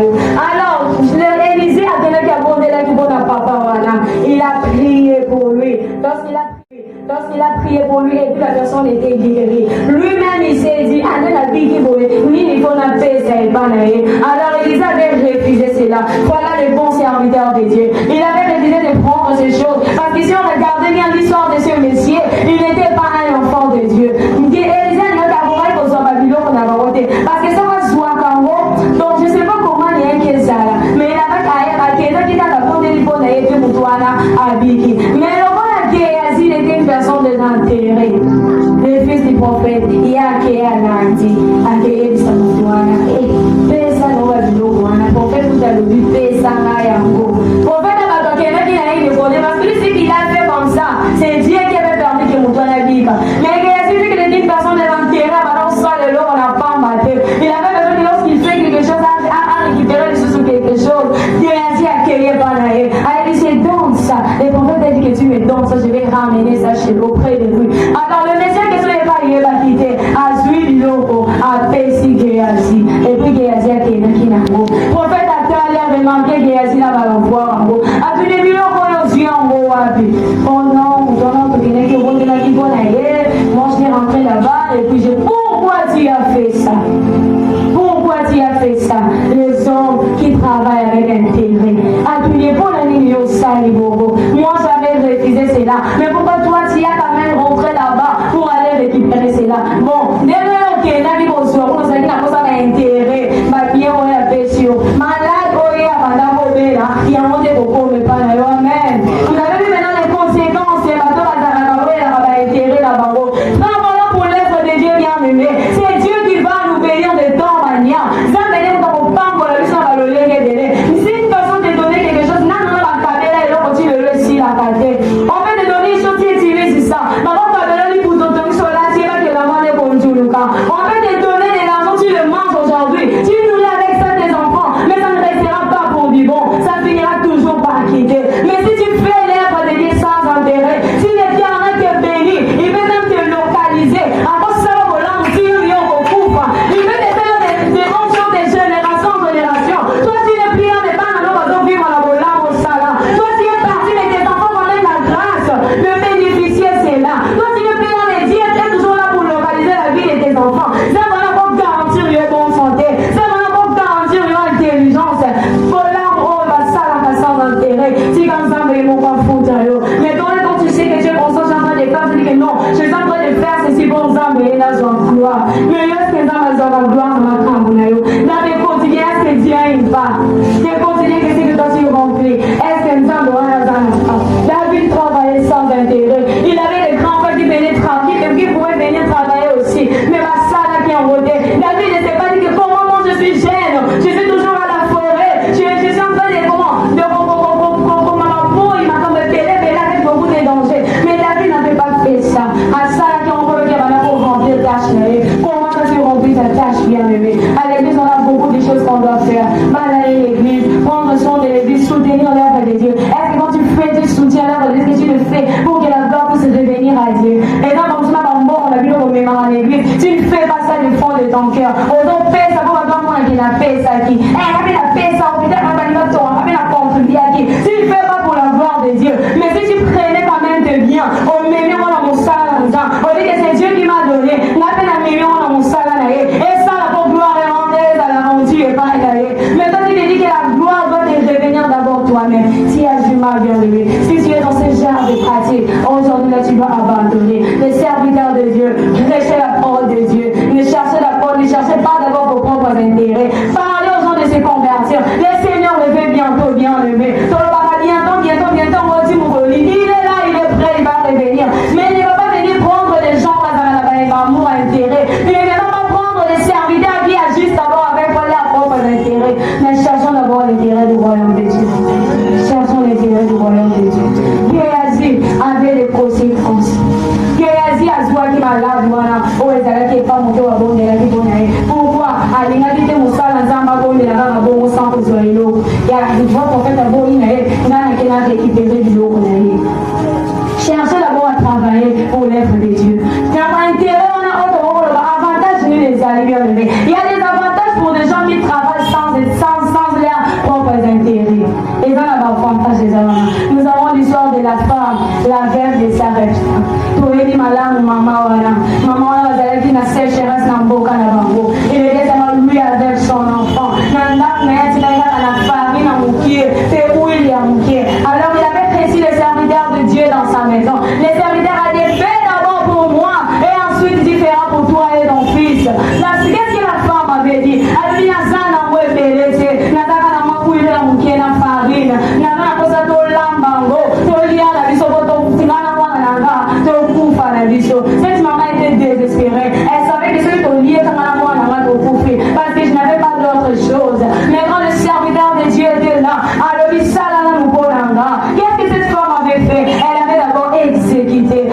Alors, l'Élysée a donné qu'à bon là qui bon à papa, voilà. Il a prié pour lui. Lorsqu'il a prié pour lui, et puis la personne était guérie. Lui-même, il s'est dit, ah, la vie qui voulait, lui, il faut la paix, ça n'est pas naïf. Alors, Élisée avait refusé cela. Voilà le bon serviteur de Dieu. Il avait refusé de prendre ces choses. Parce que si on regardait bien l'histoire de ce monsieur, il n'était pas un enfant de Dieu. Élisée n'a pas voulu qu'on soit Babylone qu'on a voté. Parce que ça va se voir qu'en gros, donc je ne sais pas comment il y a un qui est ça là. Mais il avait à quelqu'un qui t'a apporté le bon d'ailleurs pour toi là, à Biki. Mais le bon à Géasi, il était une personne de l'intérêt. Le fils du prophète, il y a qui est à lundi, à qui est sa moutoana. Et pesa no Babylone, le prophète tout à l'heure, pesa na yango. Prophète a pas quelqu'un qui a eu le bonheur parce que lui, c'est qu'il a fait comme ça. C'est Dieu qui avait permis que moutoana vive. Mais Géasi, vu qu'il était une personne de l'intérêt, maintenant on soit de l'eau, on n'a pas maté. Il avait besoin que lorsqu'il fait quelque chose, à récupérer les choses ou quelque chose, Géasi a créé par l'air. Il dit, c'est donc ça. Le prophète a dit que tu me donnes ça, je vais ramener ça chez auprès de lui. Alors le message que ce n'est pas il va quitter, à Zui Loko, à Pessi Géasi. Et puis Géasi a créé Kinango. Prophète a tout à remarqué Géasi là va l'envoyer en haut. A tous les bureaux qu'on a yeux en haut. Oh non, tout le monde qui roule de la vie bonne ailleurs. Moi je suis rentré là-bas et puis je pourquoi tu as fait ça? Pourquoi tu as fait ça? Les hommes qui travaillent avec intérêt. À tous les bons amis, moi j'avais refusé cela. Mais pourquoi toi tu as quand même rentré là-bas pour aller récupérer cela? Bon, dès que tu as dit qu'on soit, on a dit qu'on a intérêt, ma bien on a fait sur. Malade, on est à madame Obé là, il y a un monde de coco, mais pas là, amen. Vous avez vu maintenant les conséquences, les bateaux à Zarakaroé, là-bas, intérêt là-bas. Non, voilà pour l'être de Dieu bien aimé. C'est Dieu qui va nous bénir de temps manière. Ça veut dire qu'on ne peut pas encore le sang à le léguer. Si une personne te donne quelque chose, non, la caméra et l'autre, tu le laisses la tête. On peut te donner une chose, tu utilises ça. Maman, tu as donné pour ton truc sur la tierra que la main est comme tout le cas. On peut te donner de l'argent, tu le manges aujourd'hui. Tu nourris avec ça tes enfants. nzambe ye nazwa gloire mais yo eske nzambe azwaka gloire na makambo na yo dans tes quotidiens est-ce que Dieu a une part tes quotidiens qu'est-ce que toi tu remplis est-ce que nzambe wana aza na part David travaillait sans intérêt il avait des grands frères qui venaient tranquilles qui pouvaient venir travailler aussi mais Masala qui en votait David ne s'est pas dit que comment moi je suis jeune je suis toujours à la forêt je suis en train de comment il m'a comme pédé avec beaucoup de dangers mais David n'avait pas fait ça Masala qui en votait pour remplir tâche comment ça tu remplis ta tâche bien aimé à l'église on a beaucoup de choses qu'on doit faire balayer l'église prendre soin de l'église soutenir l'œuvre de Dieu est-ce que quand tu fais tu soutiens l'œuvre de Dieu est-ce que tu le fais pour que la gloire puisse revenir à Dieu et donc comme ça on a vu au mémoire à l'église tu ne fais pas ça du fond de ton cœur autant paix ça pour avoir moins qui n'a paix ça qui avec la paix ça au peut-être avec la contribuer à qui tu ne fais pas pour la gloire de Dieu mais si tu prenais quand même de bien au mémoire dans mon salon on dit que c'est Dieu qui m'a donné n'a pas la mémoire dans mon salon et ça la pour gloire est rendue à la rendue et pas mais toi tu te dis que la gloire doit te revenir d'abord toi-même si tu as du mal bien aimé si tu es dans ce genre de pratique aujourd'hui là tu dois abandonner les serviteurs de Dieu prêchez la parole de Dieu ne cherchez la parole ne cherchez pas d'abord vos propres intérêts parlez aux gens de se convertir le Seigneur le veut bientôt bien levé bientôt on dit mon il est là il est prêt il va revenir mais il ne va pas venir prendre les gens par amour intérêt il ne va pas prendre les serviteurs qui agissent d'abord avec leurs propres intérêts mais cherchons d'abord l'intérêt du royaume de Dieu cherchons l'intérêt du royaume de Dieu Géasi avait des conséquences Géasi a joué qui malade voilà oh ezalaki pas monté wa bonde la kibona pourquoi alingaki te musala nzamba bonde la kanga bongo sans kozwa eloko ya vois prophète aboni na ye ngana kena récupérer biloko na ye cherchez d'abord à travailler pour l'œuvre de Dieu car intérêt on a autre avantage ni les alliés bien aimés il y a des avantages pour des gens qui travaillent sans leurs propres intérêts et dans la avantage des hommes nous avons l'histoire de la femme la veuve de Sarepta toyeli malamu mama wana bazalaki na sécheresse na mboka na bango il était lui avec son enfant na ndako na ye atikaka na farine na mokie pe huile ya mokie alors il avait précis les serviteurs de Dieu dans sa maison les serviteurs a dit fais d'abord pour moi et ensuite tu feras pour toi et ton fils qu'est-ce que la femme avait dit elle dit nazana mwebelete nataka na makuile ya mokie na farine nazana kosa tolambango tolia na biso bototingana mwana nanga tokufa na biso cette maman était désespérée elle savait que ce tolier kangana mwana nanga tokufi parce que je n'avais pas d'autre chose mais quand le serviteur de Dieu était là alobi sala na mukolanga qu'est-ce que cette femme avait fait elle avait d'abord exécuté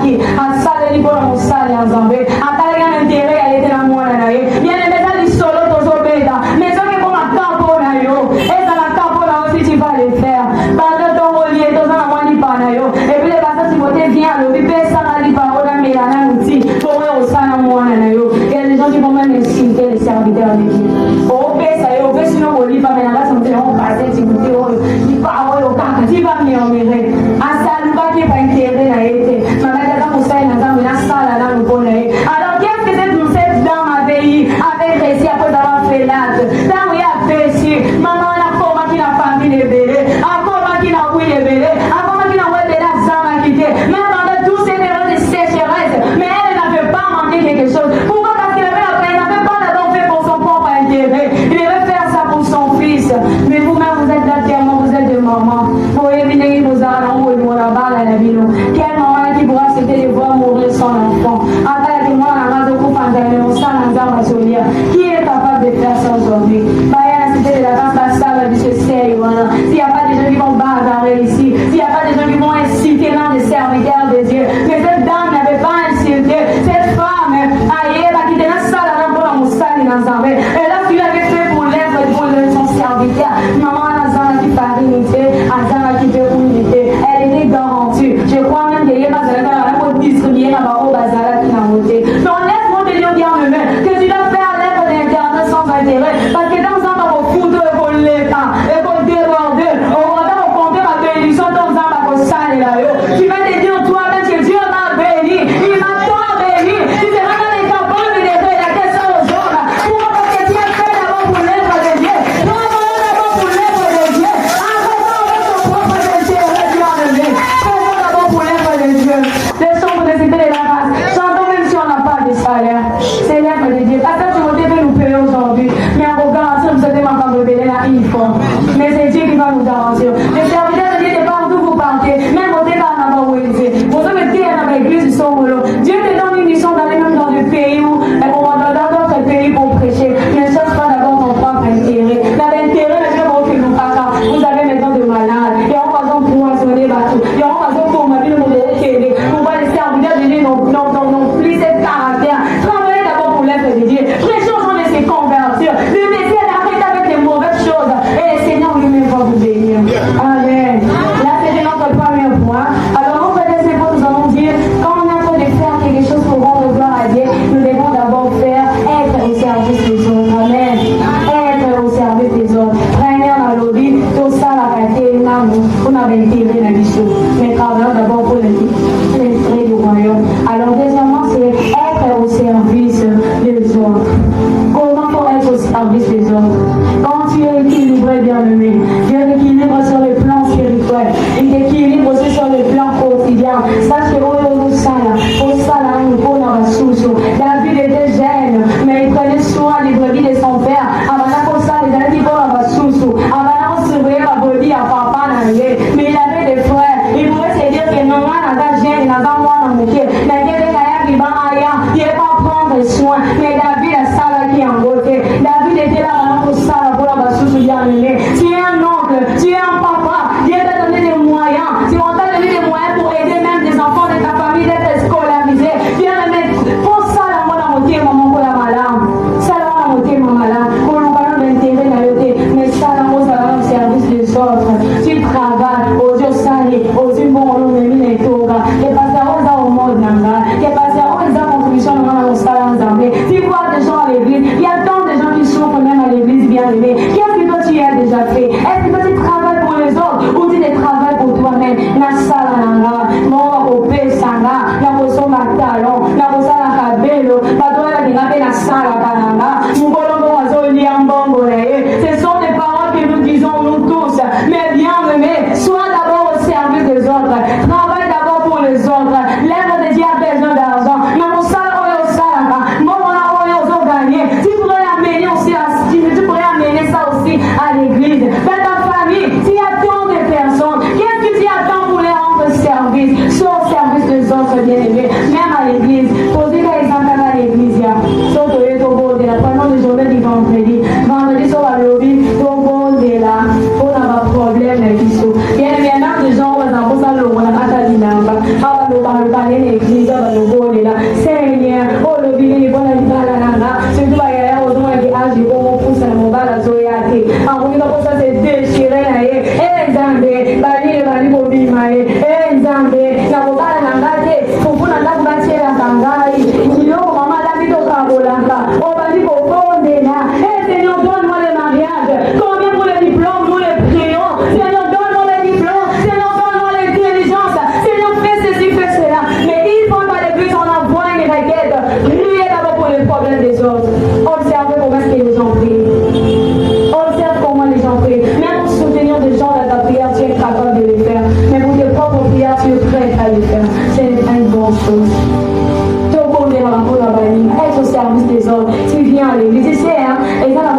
qui a salé pour mon sale en Zambé a talé un intérêt elle était la mwana na ye bien aimé ça li solo tozobeta mais ça que pour ma campo na yo et ça la campo na aussi tu vas le faire pendant ton relier dans un mois ni pas na yo et puis les personnes si vous vient le bébé ça la li pas on a mis la outil pour au sana mwana na yo il y a des gens qui vont même insulter les serviteurs de Dieu au bé ça yo bé sinon on lit pas mais là ça me fait on passer tu me dis oh il pas oh au kaka tu vas me emmener à ça pas qui pas intérêt na été maman là pour ça na dans la salle là nous connaît alors qu'est-ce que cette dame avait réussi après avoir fait l'acte là où il a fait si maman la forme qui n'a pas mis les bébés encore qui n'a oui les bébés encore qui n'a ouais de la zama quitté même pendant tous ces périodes de sécheresse mais elle n'avait pas manqué quelque chose pourquoi parce qu'elle n'avait pas d'abord fait pour son propre intérêt il devait faire ça pour son fils mais vous-même vous êtes là tellement vous êtes de maman vous venez vous allons vous la balle à la ville quelle maman qui pourra accepter de voir mourir son enfant qui est capable de faire ça aujourd'hui c'était de la danse la salle du s'il n'y a pas des gens qui vont bagarrer ici s'il n'y a pas des gens qui vont insulter l'un des serviteurs de Dieu mais cette dame n'avait pas insulté cette femme qui était dans la salle pour la moussale et là ce qu'il avait fait pour l'œuvre pour son serviteur maman Azana qui farinité Azana qui fait unité elle était garantie je crois même qu'il y a pas de distribuer la barre au bazar qui n'a voté donc laisse-moi te dire bien le même que tu dois faire l'œuvre d'internet sans intérêt parce que dans un temps au foot et pour l'état et pour déborder on va au compter ma bénédiction dans un temps au sale là tu vas te dire toi-même que Dieu m'a béni il m'a tant béni tu seras dans les campagnes de relater ça aux gens pourquoi parce que tu as fait d'abord pour l'œuvre de Dieu d'abord pour l'œuvre de Dieu arrêtons avec ton propre intérêt Dieu a donné faisons d'abord pour l'œuvre de Dieu laissons vous décider là service des autres. Quand tu es équilibré, bien-aimé, tu es équilibre sur le plan spirituel, il t'équilibre aussi sur le plan quotidien. Sache que David était jeune, mais il prenait soin des brebis de son père. Mais il avait des frères. Il pouvait se dire que non, il n'a pas moi dans il n'est pas prendre soin. Mais David a ça là qui est en beauté. David était là pour ça là pour la sous bien-aimé. Tu es un oncle, tu es un papa. Dieu t'a donné des moyens. Si on t'a donné des moyens pour aider même des enfants de ta famille d'être scolarisés. Bien-aimé, pour ça là, moi la moitié, maman, pour la malade. Ça là, la moitié, maman, malade. Pour nous parler d'intérêt, mais ça là, moi, ça va au service des autres. Tu travailles, aux yeux salés, aux yeux bons, on nous met les togas. Et parce que au monde, et parce que tu vois des gens à l'église, il y a tant de gens qui souffrent même à l'église bien-aimée. Qu'est-ce que toi tu as déjà fait? Est-ce que toi tu travailles pour les autres ou tu travailles pour toi-même? Na sala nanga, mo ope sanga, na kosoma talon, na kosala kabelo, badola kingabe na sala kananga, mukolongo wazoli ambongo nae. Ce sont des paroles que nous disons nous tous. Mais bien-aimé, sois d'abord au service des autres. Travaille d'abord pour les autres. L'œuvre de Dieu a besoin d'argent. À l'église, dans ta famille, tu attends des personnes. Qu'est-ce que tu attends pour les rendre service? Sois au service des autres, bien-aimés. Même à l'église. Posez par exemple à l'église. Prenons les journées du vendredi. Vendredi, sur la lobby, on est là. On a un problème avec l'issue. Bien-aimés, même des gens, on a un peu ça, on a pas de dinamba. On va parler de l'église, on est là. Seigneur, oh, le billet, il va la nana. C'est tout, il y a un autre qui a dit, on pousse la mobile à Zoyate. En vous disant ça, c'est déchiré. Eh, Zambé, Bali, Bali, Bobi, Maé. Eh, Zambé, la mobile à Nangate. Pour vous, la bâtie à Tangaï. Il y a un maman d'habit au Kabolanga. On va dire au fond de là. Eh, Seigneur, donne-moi le mariage. Combien pour le diplôme, nous les prions. Seigneur, donne-moi le diplôme. Seigneur, donne-moi l'intelligence. Seigneur, fais ceci, fais cela. Mais il faut pas l'église, on envoie une requête. Priez d'abord pour les problèmes des autres. Observez comment est-ce que les gens prient. Observe comment les gens prient. Même pour soutenir des gens dans ta prière, tu es capable de les faire. Mais pour tes propres prières, tu es prêt à les faire. C'est une bonne chose. Être au service des autres. Tu viens à l'église, tu sais, hein, et dans la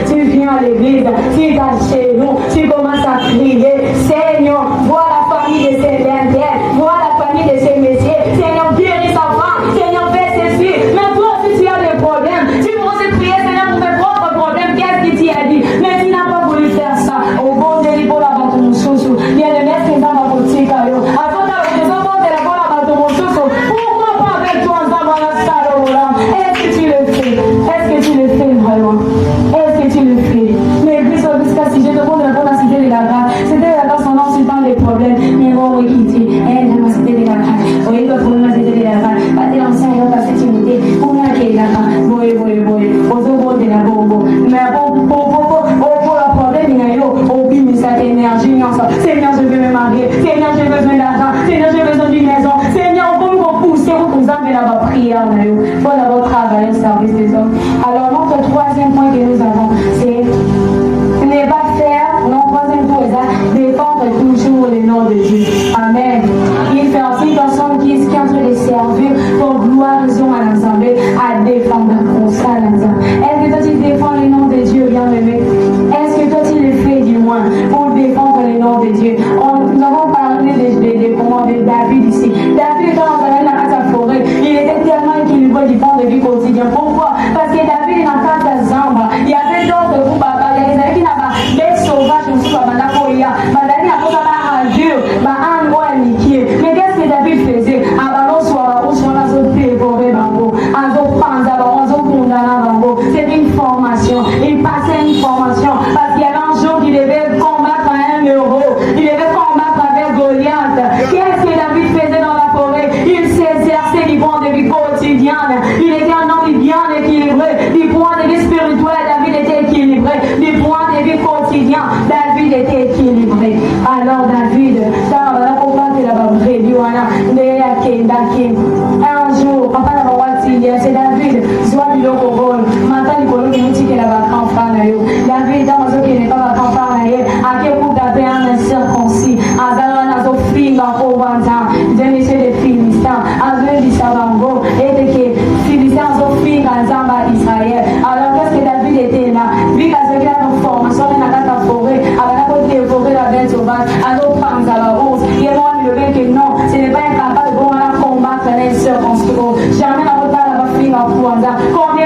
tu viens à l'église, tu vas chez nous, tu commences à crier, Seigneur, vois la famille de ces derniers, vois la famille de ces messieurs, Seigneur, guéris sa femme, Seigneur, fais ceci. Mais toi aussi, tu as des problèmes. Tu commences à prier, Seigneur, pour tes propres problèmes. Qu'est-ce que tu as dit? Mais tu n'as pas voulu faire ça. Au bon Dieu, il faut la battre mon chouchou. Il y a le maître qui va m'apporter, Caillou. Attends, pourquoi pas avec toi dans la salle? Est-ce que tu le fais? Est-ce que tu le fais vraiment? Est-ce que tu le fais? Mais Église, jusqu'à si je te demande de la cité de la grâce, c'était là dans son nom, c'est pas des problèmes. Mais bon, oui, qui dit, la cité de la grâce. Oui, le problème, la cité de la grâce. Pas de l'ancien, il y a pas cette unité. On a qui est là. Oui. Aux autres, de la bombe. Mais pour le problème, il y a eu au mais cette énergie, Seigneur, je veux me marier. Seigneur, j'ai besoin d'argent. Seigneur, j'ai besoin d'une maison. Seigneur, pousser vous avez la prière, il faut d'abord travailler au service des hommes. Alors, notre troisième point que nous avons, c'est ne pas faire, notre troisième point, c'est défendre toujours le nom de Dieu. Amen. Il fait aussi personne qui est en train de servir pour gloire à l'ensemble, à défendre pour ça l'ensemble. Est-ce que toi tu défends le nom de Dieu, bien-aimé? Est-ce que toi tu le fais du moins pour défendre le nom de Dieu? Nous avons parlé de David ici. David, quand on avait la forêt, il était tellement équilibré du point de vue quotidien. Pourquoi? Parce que David n'a pas de zamba. Il y avait d'autres groupes, il y avait qui n'avaient pas des sauvages aussi, il y a David n'a pas de rageux, un gros amitié. Mais qu'est-ce que David faisait? À ballon soit la zone dévorée, à zone panza, à zone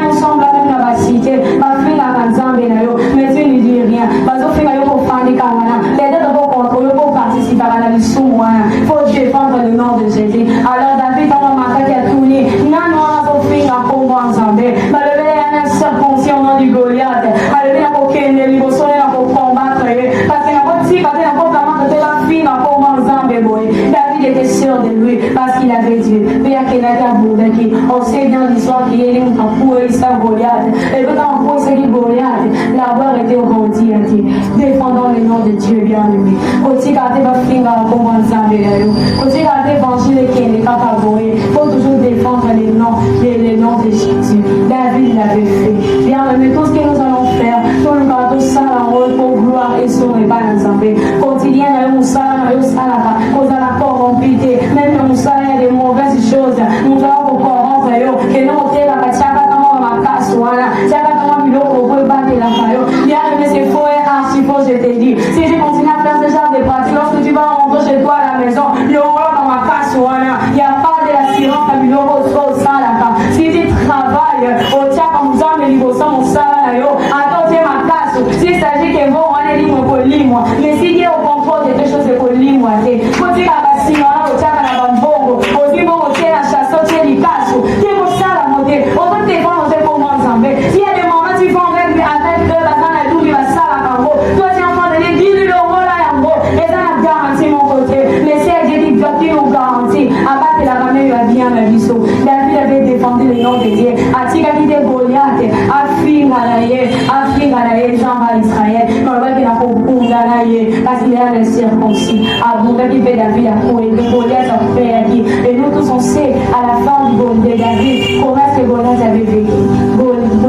nous sommes là même dans la cité, ma fille à Kanzambe mais tu ne dis rien. Bazo fait pour faire des camarades. Les deux pour contrôler, pour participer à la mission. Il faut défendre le nom de Jésus. Alors David, dans le matin qui a tourné, non, non, fait à Congo ensemble. Malgré un circoncient au nom du Goliath. Malgré un coquin, les libres sont là pour combattre. Parce qu'il n'a pas dit, parce qu'il n'a pas vraiment que la fille à Congo ensemble. David était sûr de lui parce qu'il avait Dieu. Mais il y a quelqu'un qui on sait bien l'histoire qui est un pour ça Goliath. Et quand on pour ce Goliath, la gloire était au grandi. Défendons le nom de Dieu bien-aimé. Aussi, quand tu vas finir à Congo ensemble. Aussi, quand tu vas évangile qui n'est pas favoré. Il faut toujours défendre les noms de Jésus. David l'avait fait. Bien-aimé, tout ce que nous allons faire, tout le gâteau ça en haut pour gloire et son et pas ensemble. Quotidien, nous allons corrompre, même nous allons des mauvaises choses. Nous allons corrompre, et nous allons la kachaka comme ma casse, voilà. Chaka comme un on peut battre la faille. Bien-aimé, c'est faux et archi faux, je te dis. Si tu continues à faire ce genre de pratiques, lorsque tu vas rentrer chez toi à la maison, le rôle dans ma casse, voilà. Il n'y a pas de l'assurance à l'euro au salaka. Si tu travailles, au tchak, comme ça, mais il faut ça, mon salaire, attends, c'est ma casse. S'il s'agit que bon, on est libre pour l'île, mais si il y a au contrôle de quelque chose pour l'île, faut dire à la signora, au tchak, à la bambongo, au dimon, au tchak, à la chasse, au tchak, l'ikasso, qui est mon salaire, mon dieu, on peut te défendre, on te pour moi, ensemble. S'il y a des moments, tu fais avec eux, la canne à tout, il va ça, la cambo. Toi, tu es en train de dire, 10 000 euros là, en gros, et ça, la garantie, mon côté. Mais si elle dit, tu nous garantis, à part que la ramène, il va bien, la biseau. David avait défendu le nom de Dieu. A tika kite Goliath, a finga na ye, Jean va Israël. Mais on va qu'il a pour punga na ye, parce qu'il est un circoncis. A bunga qui fait David a coué, que Goliath a fait qui. Et nous tous on sait, à la fin de David, comment est-ce que Goliath avait vécu.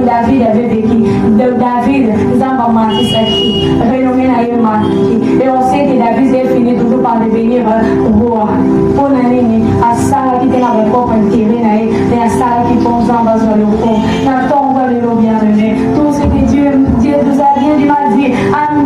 David avait vécu. De David, Zamba Mati Saki, renommé na ye Mati. Et on sait que David s'est fini toujours par devenir roi. Pour l'année, à Sarah qui était dans le propre intérêt, et à Sarah qui pense en bas sur le fond. Maintenant, on voit le lot bien aimé. Tout ce que Dieu nous a bien du mal dit.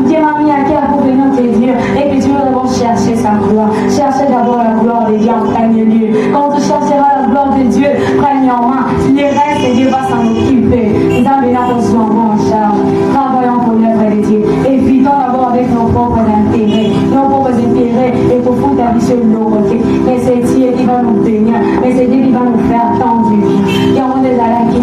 Dieu m'a mis à cœur pour venir te dire. Et que tu veux d'abord chercher sa gloire. Chercher d'abord la gloire de Dieu en premier lieu. Quand tu chercheras la gloire de Dieu, premièrement, les restes, Dieu va s'en occuper. Nous avons là pour se en charge. Travaillons pour l'œuvre de Dieu. Évitons d'abord avec nos propres intérêts. Nos propres intérêts et pour foutre la vie sur l'eau. Mais c'est Dieu qui va nous bénir. Mais c'est Dieu qui va nous faire tant de vie. Il y a un des alliés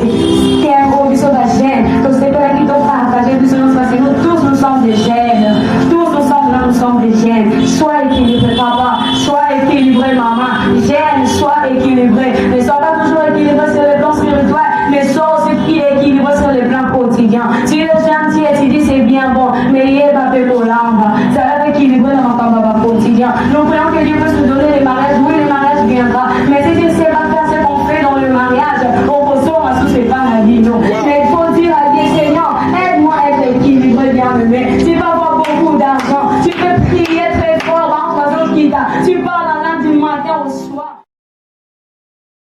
qui est un gros bisou de la gêne. Donc c'est pas la qui t'offre à partager plus de nous parce que nous tous nous sommes des gènes. Tous nous sommes là, nous sommes des gènes. Sois équilibré, papa. Sois équilibré, maman. Gène, sois équilibré. Ne sois pas toujours équilibré sur le plan spirituel, mais sois aussi équilibré sur le plan quotidien. Si le gentil et tu dis c'est bien bon, mais il va faire pour l'âme. Ça va être équilibré dans notre quotidien. Nous prions que Dieu puisse nous donner les mariages. Oui, le mariage viendra. Mais si tu ne sais pas faire ce qu'on fait dans le mariage, on ressort à tous ces pas la vie. Mais il faut dire à Dieu, Seigneur, aide-moi à être équilibré, bien-aimé. Tu vas avoir beaucoup d'argent. Tu peux prier très fort, tu parles en langue du matin au soir.